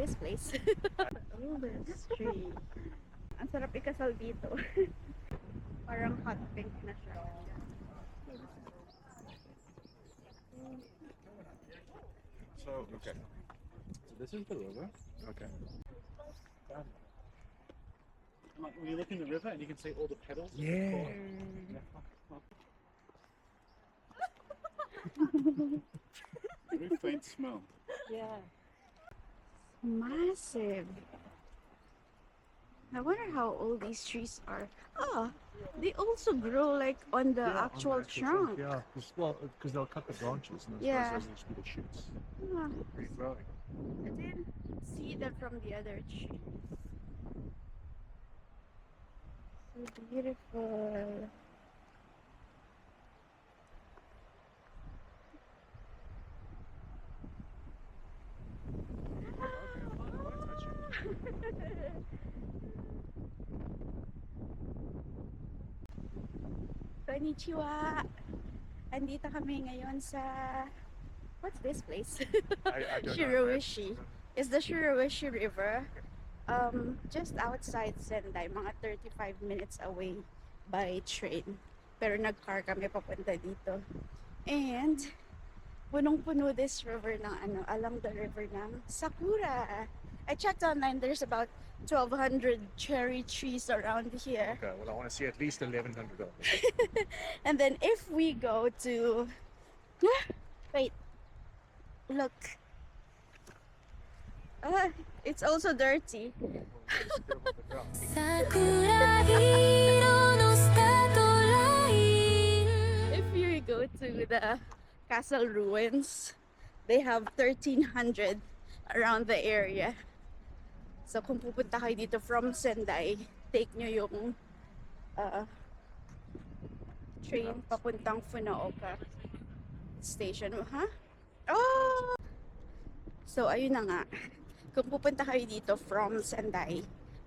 this place? Oh, this tree. Ang sarap ikasal dito. Parang hot pink na siya. So, okay. So this is the river. Okay. Like when you look in the river and you can see all the petals. Yeah. Very faint smell. Yeah. Massive. I wonder how old these trees are. Oh, they also grow like on the actual trunk. Yeah. Because they'll cut the branches and Yeah. those will be the shoots. Ah, Regrowing. I didn't see that from the other trees. So beautiful. Konnichiwa! Andito kami ngayon sa... What's this place? I don't know. Shiroishi. It's the Shiroishi River. Just outside Sendai, mga 35 minutes away by train. Pero nag-car kami papunta dito. And punong-puno this river ng along the river ng sakura. I checked online, there's about 1,200 cherry trees around here. Okay, well, I want to see at least $1,100. And then if we go to... Wait. Look. It's also dirty. If you go to the castle ruins, they have 1,300 around the area. So kung pupunta kayo dito from Sendai, take nyo yung train papuntang Funaoka station. Ha? Oh! So ayun na nga. Kung pupunta kayo dito from Sendai,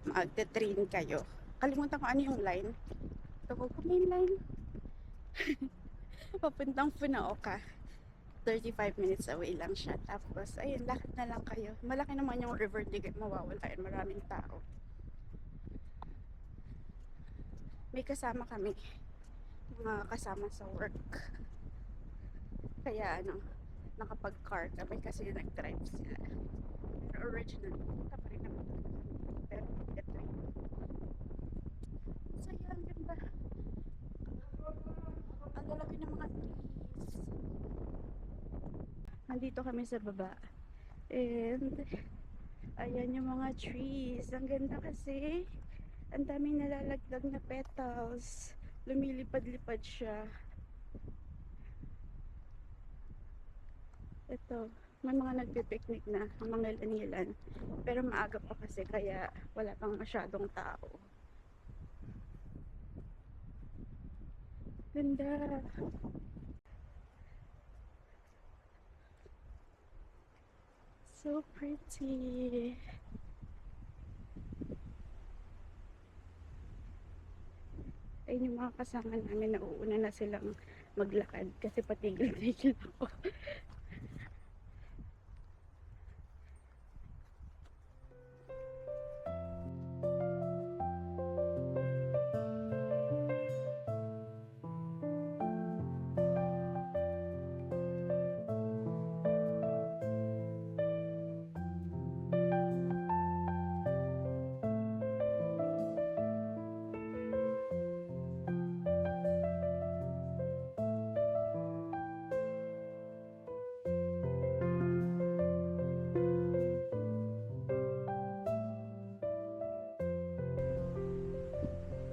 magte-train kayo. Kalimutan ko ano yung line. Tawag ko main line. Papuntang Funaoka. 35 minutes away lang siya. Tapos, ayun, lakad na lang kayo. Malaki naman yung river, di kayo mawawala. Maraming tao. May kasama kami. Mga kasama sa work. Kaya, nakapag-car kami kasi nag-drive sila. Pero originally, punta pa rin naman talaga kami. Pero, ito yun. Saya, ang ganda. Ang lalaki ng mga trees. Nandito kami sa baba. And, ayan yung mga trees. Ang ganda kasi. Ang daming nalalagdag na petals. Lumilipad-lipad siya. Ito, may mga nagpipiknik na, ang mga ilan-ilan. Pero maaga pa kasi kaya wala pang masyadong tao. Ganda. So pretty. Ayun yung mga kasama namin, nauuna na silang maglakad kasi patigil-tigil ako.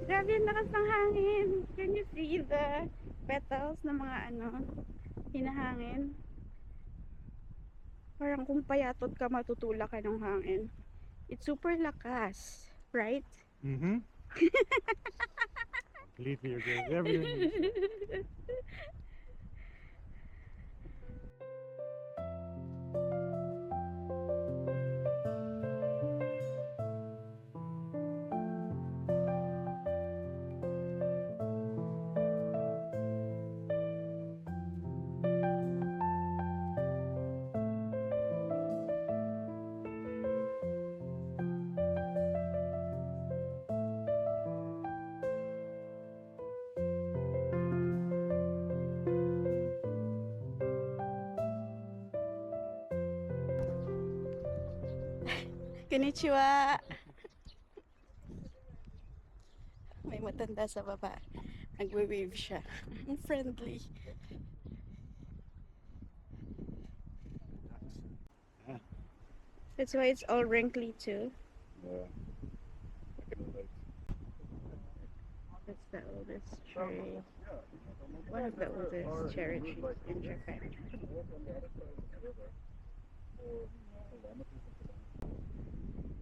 Grabe yung lakas ng hangin. Can you see the petals ng mga hinahangin? Parang kung payatot ka, matutulak ka ng hangin. It's super lakas, right? Mm-hmm. Completely agree with everything you said. Konnichiwa! May matanda sa baba. Nagwe-wave siya. Ang friendly. That's why it's all wrinkly too. Yeah. Look at the legs. That's the oldest tree. One of the oldest cherry trees in Japan.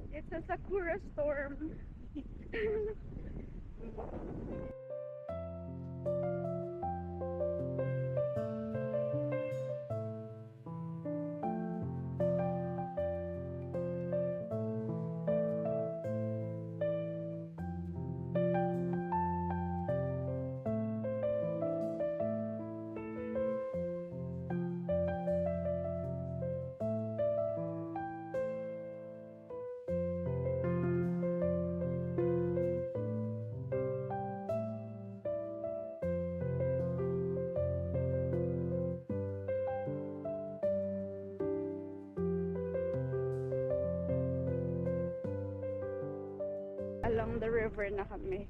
It's a sakura storm. Along the river na kami.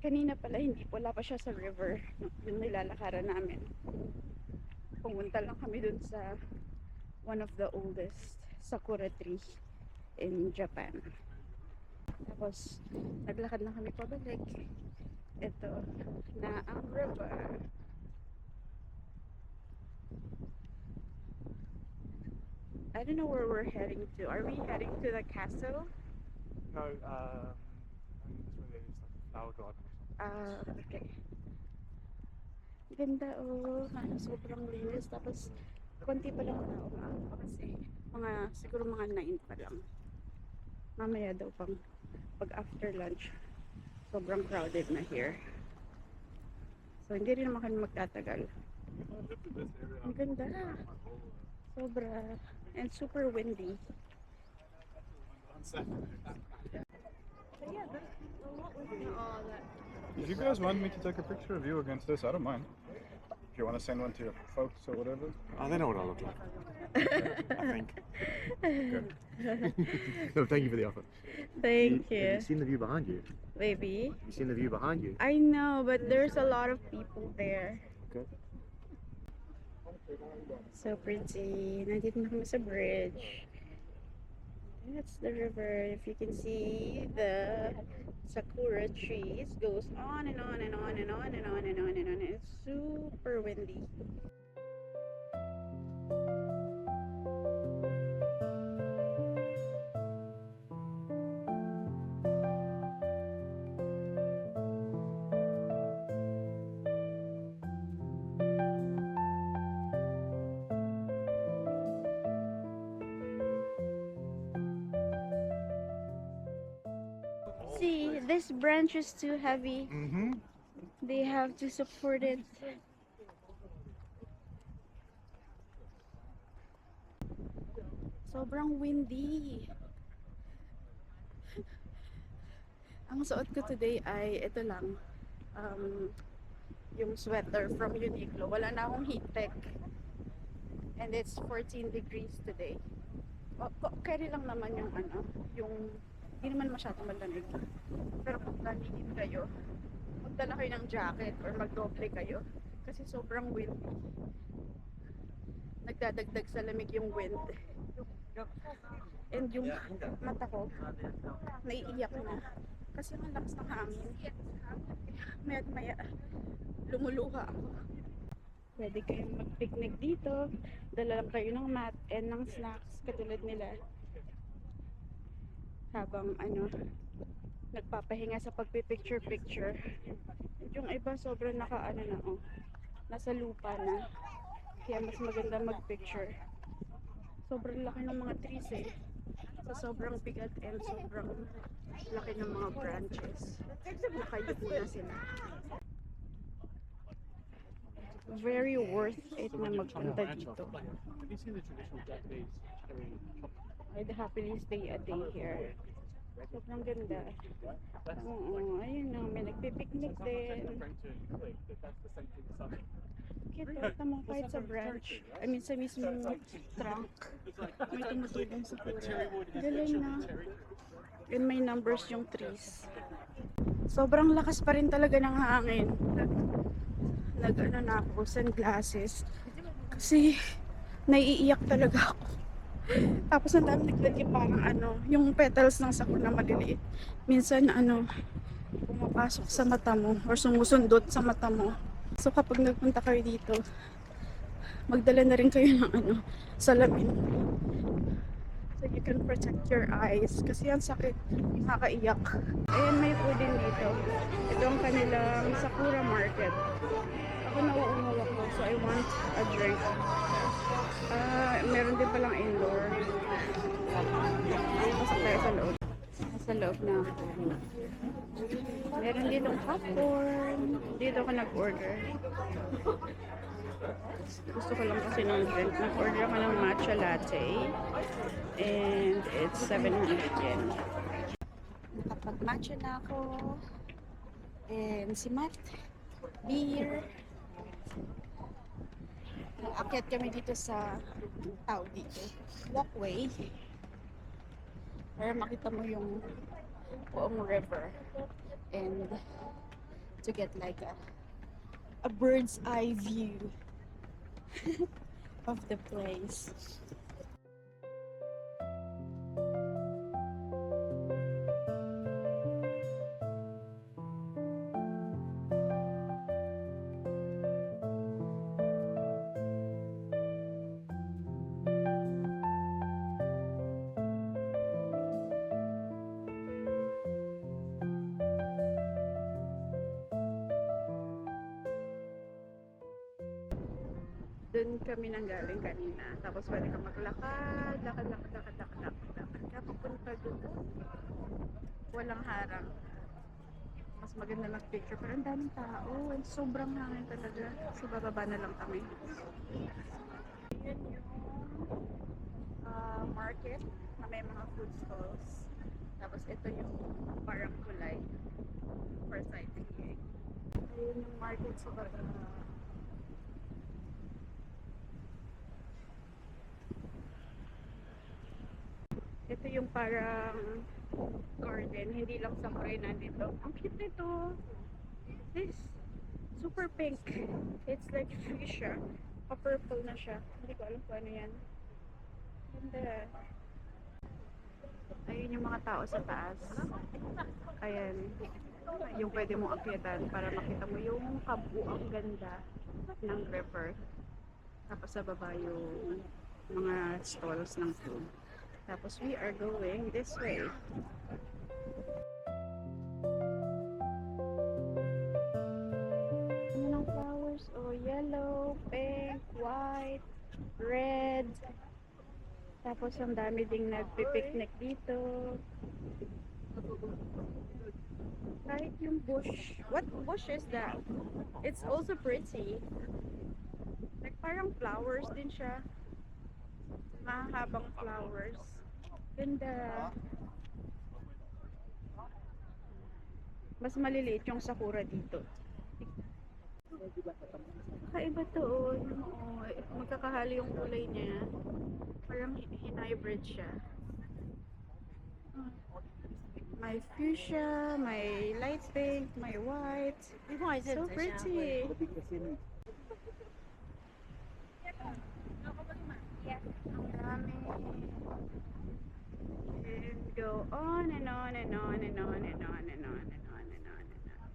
Kanina pala wala pa siya sa river. Yung nilalakaran namin. Pumunta lang kami dun sa one of the oldest sakura tree in Japan. Tapos naglakad na kami pabalik. Ito na ang river. I don't know where we're heading to. Are we heading to the castle? No, I think this way is like a flower garden or something. Okay. Ganda oh. Sobrang linis. Tapos, konti pa lang tao. Maaga pa kasi. Siguro mga 9 pa lang. Mamaya daw pag after lunch, sobrang crowded na here. So, hindi rin naman kami magtatagal. Ang ganda. Sobra. And super windy. If you guys want me to take a picture of you against this, I don't mind. If you want to send one to your folks or whatever. Oh, they know what I look like. I think. Good. No, thank you for the offer. Thank Have you seen the view behind you? Baby. Have you seen the view behind you? I know, but there's a lot of people there. Okay. So pretty. Nandito na kami sa bridge. That's the river. If you can see the sakura trees goes on and on and on and on and on and on and on. It's super windy. See, this branch is too heavy. Mm-hmm. They have to support it. Sobrang windy. Ang suot ko today ay ito lang. Yung sweater from Uniqlo. Wala na akong heat tech. And it's 14 degrees today. Carry lang naman yung hindi naman masyadong malamig. Pero kung lalingin kayo, magdala kayo ng jacket or magdoble kayo. Kasi sobrang windy. Nagdadagdag sa lamig yung wind. And yung mata ko, naiiyak na. Kasi ang lakas ng hangin. Maya't maya, lumuluha ako. Pwede kayong mag-picnic dito. Dala lang kayo ng mat and ng snacks katulad nila. Habang nagpapahinga sa pagpipicture-picture. And yung iba sobrang nasa lupa na. Kaya mas maganda mag-picture. Sobrang laki ng mga trees eh. Sa sobrang bigat and sobrang laki ng mga branches. Nakayupo na sila. Very worth it na magpunta dito. Have you seen the traditional Japanese cherry chocolate? I'd happily stay a day here. Sobrang ganda. Oo, ayun na, may nagpipiknik din. Cute, tama kahit sa branch. I mean, sa mismong trunk. May tumutulong sa kura. Galing na. And may numbers yung trees. Sobrang lakas pa rin talaga ng hangin. Nag-ano na ako, sunglasses. Kasi, naiiyak talaga ako. Tapos ang dami naglagay parang yung petals ng sakura na maliliit. Minsan pumapasok sa mata mo or sumusundot sa mata mo. So kapag nagpunta kayo dito, magdala na rin kayo ng salamin. So you can protect your eyes. Kasi ang sakit, nakakaiyak. Ayan, may food din dito. Ito ang kanilang Sakura Market. Ako nauuhaw ako, so I want a drink. Meron din palang indoor. Pasok tayo sa loob. Sa loob na ako. Meron dito popcorn. Dito ako nag-order. Gusto ko lang kasi ng drink. Nag-order ako ng matcha latte. And it's 700 yen. Nakapag-matcha na ako. And si Matt, beer. Aakyat kami dito sa tawag dito, walkway. Para makita mo yung buong river. And to get like a bird's eye view of the place. Doon kami nanggaling kanina. Tapos pwede ka maglakad, lakad. Kapapunta doon. Walang harang. Mas maganda mag-picture. Pero ang daming tao. And sobrang hangin talaga. So bababa na lang kami. Yan yung market na may mga food stalls. Tapos ito yung parang kulay for sightseeing. Ayun yung market sa baba. Ito yung parang garden, hindi lang samurai nandito. Ang cute nito. This super pink. It's like fuchsia. Pa-purple na siya. Hindi ko alam kung ano yan. Ganda. Ayun yung mga tao sa taas. Ayan. Yung pwede mong akyatan para makita mo yung kabuang ganda ng river. Tapos sa baba yung mga stalls ng food. Tapos we are going this way. Ano ng flowers? Oh, yellow, pink, white, red. Tapos ang dami ding nagpipiknik dito. Kahit yung bush. What bush is that? It's also pretty. Like parang flowers din siya. Mahabang flowers. Ganda. Mas maliliit yung sakura dito. Kakaiba to. Oo, magkakahalo yung kulay niya. Parang hinhybrid siya. May fuchsia, may light pink, may white. So pretty. And go on and on and on and on and on and on and on and on and on.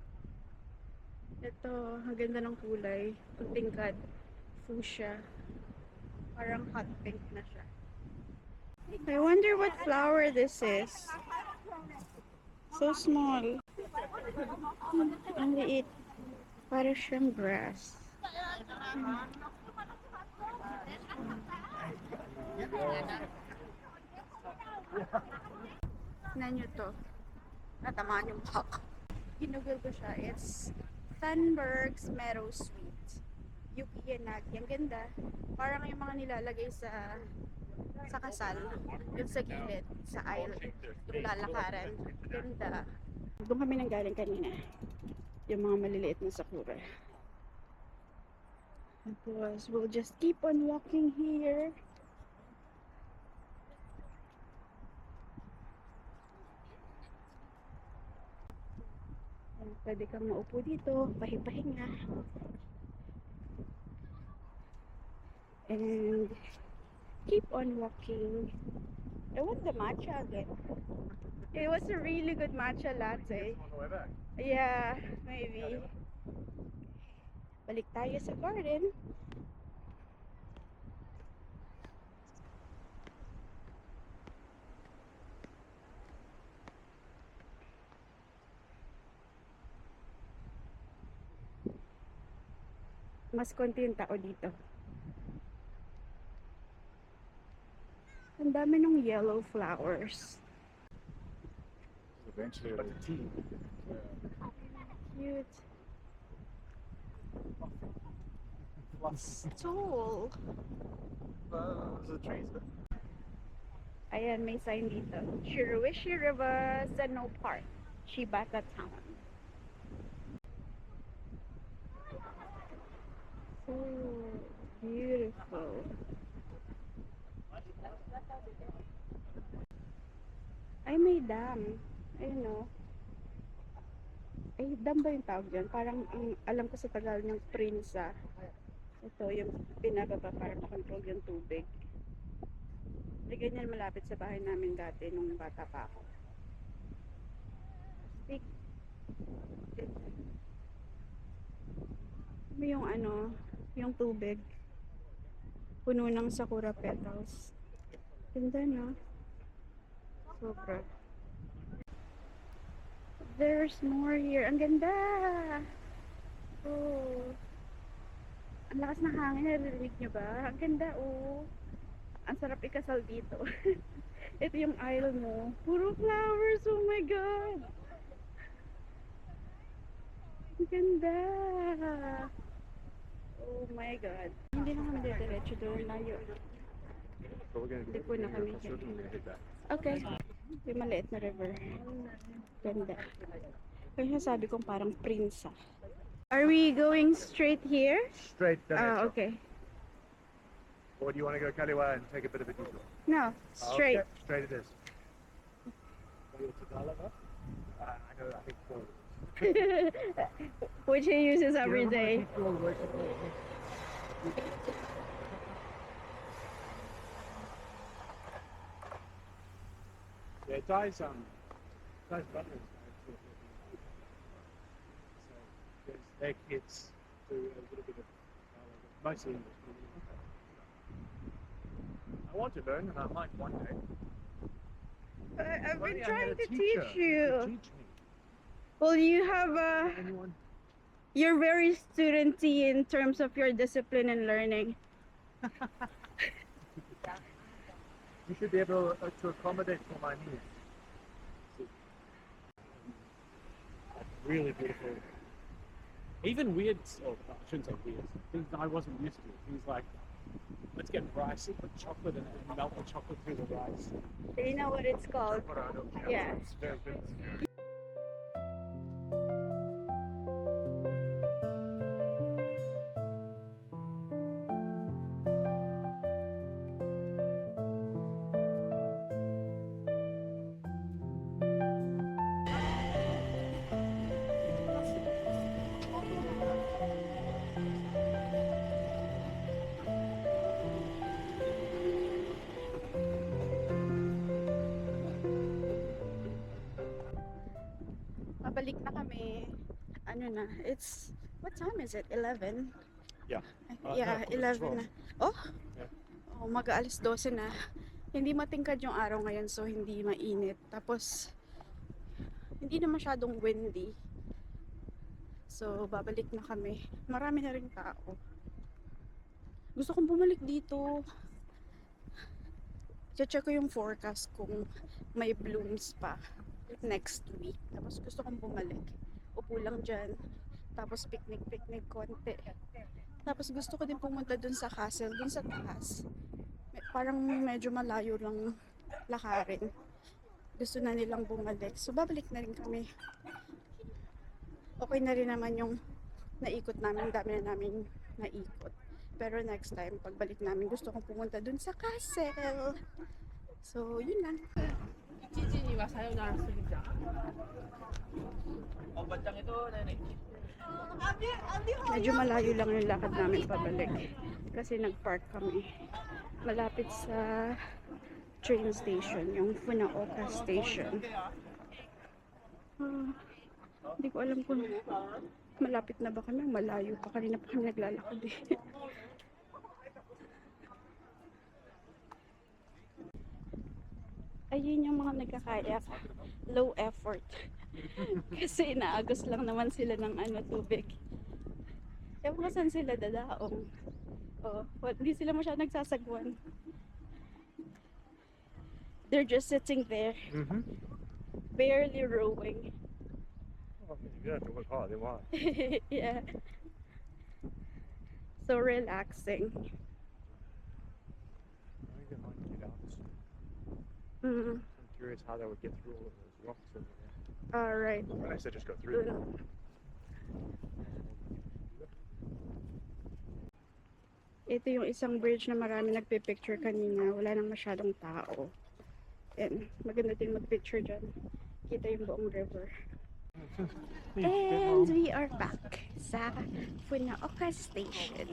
Ito, ang ganda ng kulay. Ang tingkad. Fuchsia. Parang hot pink na siya. I wonder what flower this is. So small. Ang liit. Para siyang grass. Tignan nyo to. Natamaan yung hawk. Ginugol ko siya. It's Thunberg's Meadow Sweet. Yuki Yanagi. Ang ganda. Parang yung mga nilalagay sa sa kasal, yung sa gilid, sa aisle, yung lalakaran. Ganda. Doon kami nang galing kanina. Yung mga maliliit na sakura. Tapos, we'll just keep on walking here. Pwede kang maupo dito, pahinga. And keep on walking. I want the matcha again. It was a really good matcha latte. On the way back. Yeah, maybe. Balik tayo sa garden. Mas konti yung tao dito. Ang dami ng yellow flowers. Eventually, But the tea. Cute. plus Tall. the trees. Ayan, may sign dito. Shiruishi River, Zeno Park, Shibata Town. So beautiful. Ay, may dam. Ayun o. Ay, dam ba yung tawag dyan? Parang ang alam ko sa Tagalog ng Prinsa. Ito yung pinababa para makontrol yung tubig. Hindi ganyan malapit sa bahay namin dati nung bata pa ako. Stick. Yung ano, yung tubig. Puno ng sakura petals. Ganda, no? Sobra. There's more here. Ang ganda! Oh. Ang lakas ng hangin. Narinig nyo ba? Ang ganda, oh. Ang sarap ikasal dito. Ito yung aisle mo. Puro flowers. Oh my God! Ang ganda! Oh my God. Hindi na kami diretso doon. Layo. So we're going to Hindi po na kami we're going to hit that. Okay. Yung maliit na river. Ganda. Kaya sabi kong parang prinsa. Are we going straight here? Straight down. Ah, okay. Or do you want to go Kaliwa and take a bit of a detour? No, straight. Okay, straight it is. I know, I think so. Which he uses every day. Yeah, Di's butters. So their kids do a little bit of mostly English. I want to learn, and I might one day. I've If only been I had trying a to teacher teach who you. could teach me. Well, you have Anyone? you're very studenty in terms of your discipline and learning. You should be able to accommodate for my needs. Like really beautiful. Even weird, or I shouldn't say weird, things I wasn't used to. Things like, let's get rice, put chocolate in it, and melt the chocolate through the rice. Do you know what it's called? Yeah. It's very good. Pabalik na kami. Ano na? It's what time is it? 11? Yeah. Yeah, no, it's 11 na. Oh? Yeah. Oh, mag-aalis 12 na. Hindi matingkad yung araw ngayon, so hindi mainit. Tapos hindi na masyadong windy. So babalik na kami. Marami na ring tao. Gusto kong bumalik dito. Check ko yung forecast kung may blooms pa next week. Tapos gusto kong bumalik. Upo lang dyan. Tapos picnic konti. Tapos gusto ko din pumunta dun sa castle, dun sa taas. parang medyo malayo lang lakarin. Gusto na nilang bumalik. So, babalik na rin kami. Okay na rin naman yung naikot namin. Dami na namin naikot. Pero next time, pagbalik namin, gusto kong pumunta dun sa castle. So, yun lang. Medyo malayo lang yung lakad namin pabalik. Kasi nag-park kami. Malapit sa train station, yung Funaoka Station. Hindi ko alam kung malapit na ba kami, malayo pa. Kanina pa kami naglalakad eh. Ayun yung mga nagkakayak. Low effort. Kasi inaagos lang naman sila ng tubig. Ewan ko saan sila dadaong. Oh, hindi sila masyadong nagsasagwan. They're just sitting there, barely rowing. Oh, you don't have to work hard, they won't. Yeah. So relaxing. I think they might get out soon. Mm. I'm curious how they would get through all of those rocks over there. Alright. Unless they just go through them. Ito yung isang bridge na marami nagpipicture kanina. Wala nang masyadong tao. And maganda din magpicture dyan. Kita yung buong river. And we are back sa Funaoka Station.